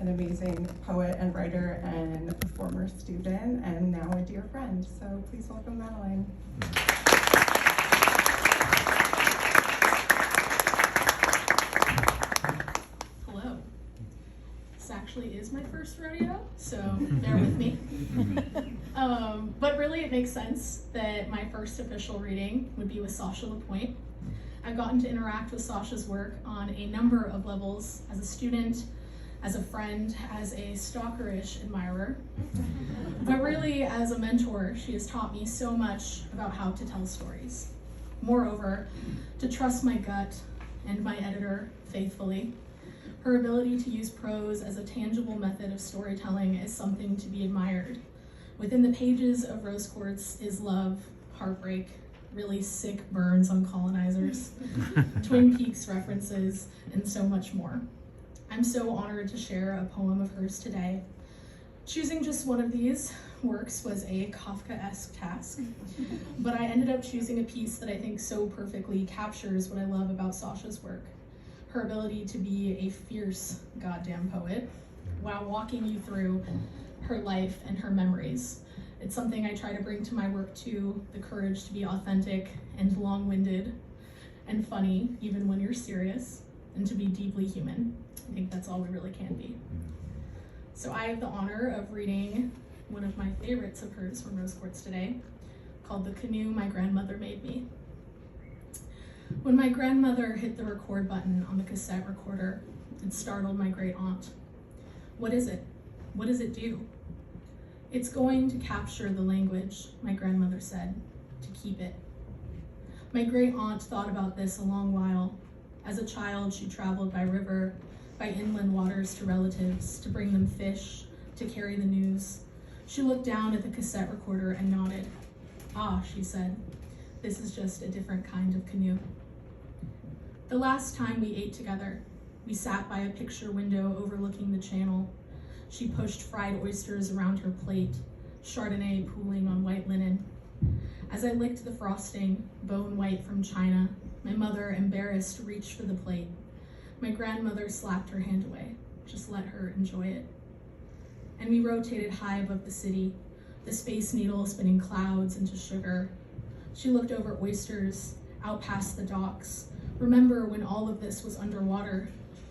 an amazing poet and writer and a former student and now a dear friend. So please welcome Madeline. Hello. This actually is my first rodeo, so bear with me. But really it makes sense that my first official reading would be with Sasha Lapointe. I've gotten to interact with Sasha's work on a number of levels as a student, as a friend, as a stalkerish admirer, but really as a mentor. She has taught me so much about how to tell stories. Moreover, to trust my gut and my editor faithfully. Her ability to use prose as a tangible method of storytelling is something to be admired. Within the pages of Rose Quartz is love, heartbreak, really sick burns on colonizers, Twin Peaks references, and so much more. I'm so honored to share a poem of hers today. Choosing just one of these works was a Kafkaesque task, but I ended up choosing a piece that I think so perfectly captures what I love about Sasha's work. Her ability to be a fierce goddamn poet while walking you through her life and her memories. It's something I try to bring to my work too, the courage to be authentic and long-winded and funny, even when you're serious, and to be deeply human. I think that's all we really can be. So I have the honor of reading one of my favorites of hers from Rose Quartz today, called The Canoe My Grandmother Made Me. When my grandmother hit the record button on the cassette recorder, it startled my great aunt. What is it? What does it do? It's going to capture the language, my grandmother said, to keep it. My great aunt thought about this a long while. As a child, she traveled by river, by inland waters to relatives, to bring them fish, to carry the news. She looked down at the cassette recorder and nodded. Ah, she said, this is just a different kind of canoe. The last time we ate together, we sat by a picture window overlooking the channel. She pushed fried oysters around her plate, Chardonnay pooling on white linen. As I licked the frosting, bone white from China, my mother, embarrassed, reached for the plate. My grandmother slapped her hand away. Just let her enjoy it. And we rotated high above the city, the Space Needle spinning clouds into sugar. She looked over oysters, out past the docks. Remember when all of this was underwater?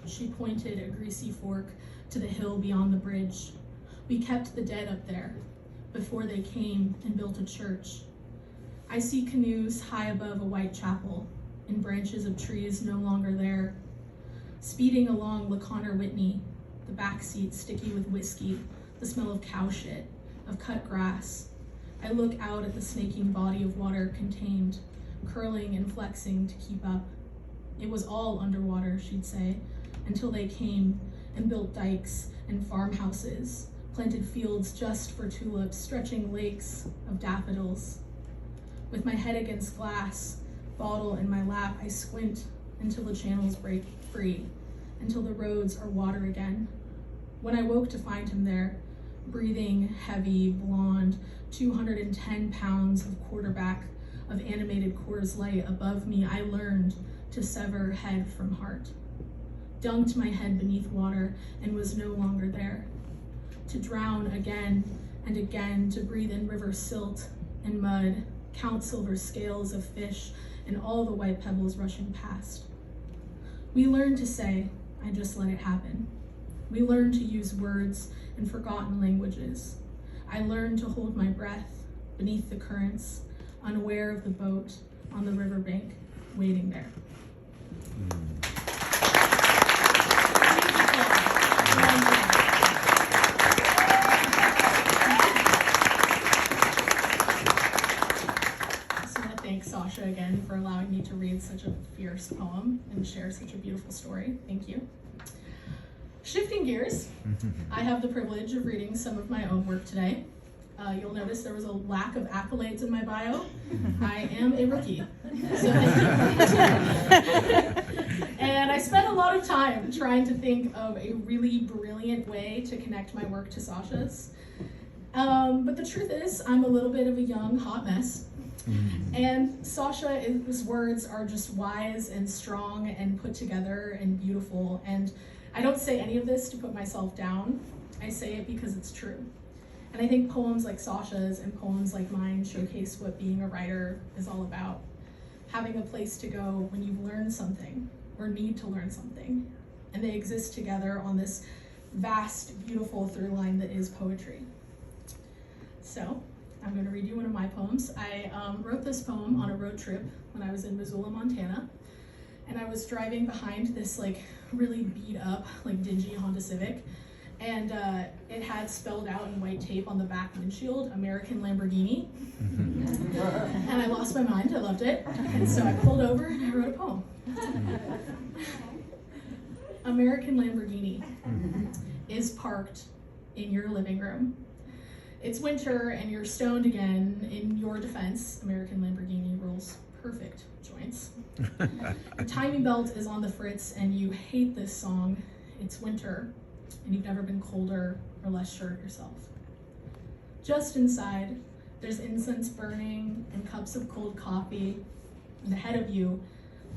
She pointed a greasy fork to the hill beyond the bridge. We kept the dead up there before they came and built a church. I see canoes high above a white chapel in branches of trees no longer there. Speeding along LaConner Whitney, the back seat sticky with whiskey, the smell of cow shit, of cut grass. I look out at the snaking body of water contained, curling and flexing to keep up. It was all underwater, she'd say, until they came and built dikes and farmhouses, planted fields just for tulips, stretching lakes of daffodils. With my head against glass, bottle in my lap, I squint until the channels break free, until the roads are water again. When I woke to find him there, breathing, heavy, blonde, 210 pounds of quarterback of animated Coors Light above me, I learned to sever head from heart. Dunked my head beneath water and was no longer there. To drown again and again, to breathe in river silt and mud, count silver scales of fish and all the white pebbles rushing past. We learned to say, I just let it happen. We learned to use words in forgotten languages. I learned to hold my breath beneath the currents, unaware of the boat on the riverbank, waiting there. Sasha again for allowing me to read such a fierce poem and share such a beautiful story. Thank you. Shifting gears, I have the privilege of reading some of my own work today. You'll notice there was a lack of accolades in my bio. I am a rookie. And I spent a lot of time trying to think of a really brilliant way to connect my work to Sasha's. But the truth is, I'm a little bit of a young, hot mess. And Sasha's words are just wise and strong and put together and beautiful. And I don't say any of this to put myself down. I say it because it's true. And I think poems like Sasha's and poems like mine showcase what being a writer is all about. Having a place to go when you've learned something or need to learn something. And they exist together on this vast, beautiful through line that is poetry. So I'm going to read you one of my poems. I wrote this poem on a road trip when I was in Missoula, Montana. And I was driving behind this like really beat up, like dingy Honda Civic. And it had spelled out in white tape on the back windshield, American Lamborghini. And I lost my mind, I loved it. And so I pulled over and I wrote a poem. American Lamborghini is parked in your living room. It's winter and you're stoned again. In your defense, American Lamborghini rolls perfect joints. The timing belt is on the fritz and you hate this song. It's winter and you've never been colder or less sure of yourself. Just inside, there's incense burning and cups of cold coffee. And ahead of you,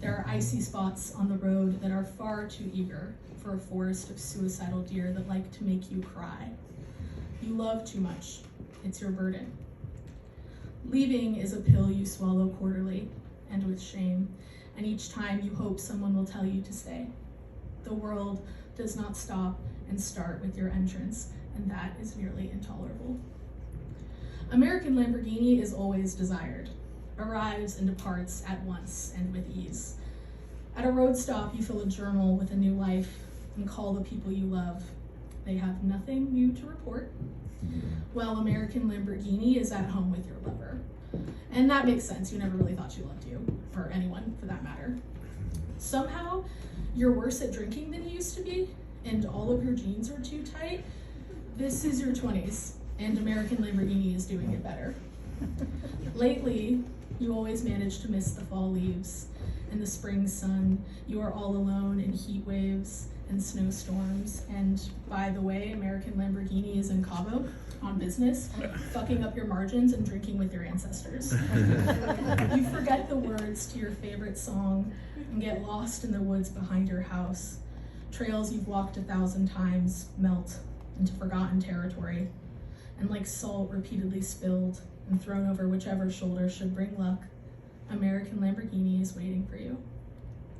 there are icy spots on the road that are far too eager for a forest of suicidal deer that like to make you cry. You love too much. It's your burden. Leaving is a pill you swallow quarterly and with shame, and each time you hope someone will tell you to stay. The world does not stop and start with your entrance, and that is nearly intolerable. American Lamborghini is always desired, arrives and departs at once and with ease. At a road stop, you fill a journal with a new life and call the people you love. They have nothing new to report, while American Lamborghini is at home with your lover. And that makes sense, you never really thought she loved you, or anyone for that matter. Somehow, you're worse at drinking than you used to be, and all of your jeans are too tight. This is your 20s, and American Lamborghini is doing it better. Lately, you always manage to miss the fall leaves and the spring sun. You are all alone in heat waves and snowstorms. And by the way, American Lamborghini is in Cabo on business, fucking up your margins and drinking with your ancestors. You forget the words to your favorite song and get lost in the woods behind your house. Trails you've walked 1,000 times melt into forgotten territory. And like salt repeatedly spilled and thrown over whichever shoulder should bring luck, American Lamborghini is waiting for you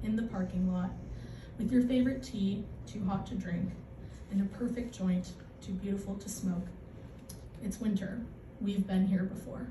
in the parking lot with your favorite tea, too hot to drink, and a perfect joint, too beautiful to smoke. It's winter. We've been here before.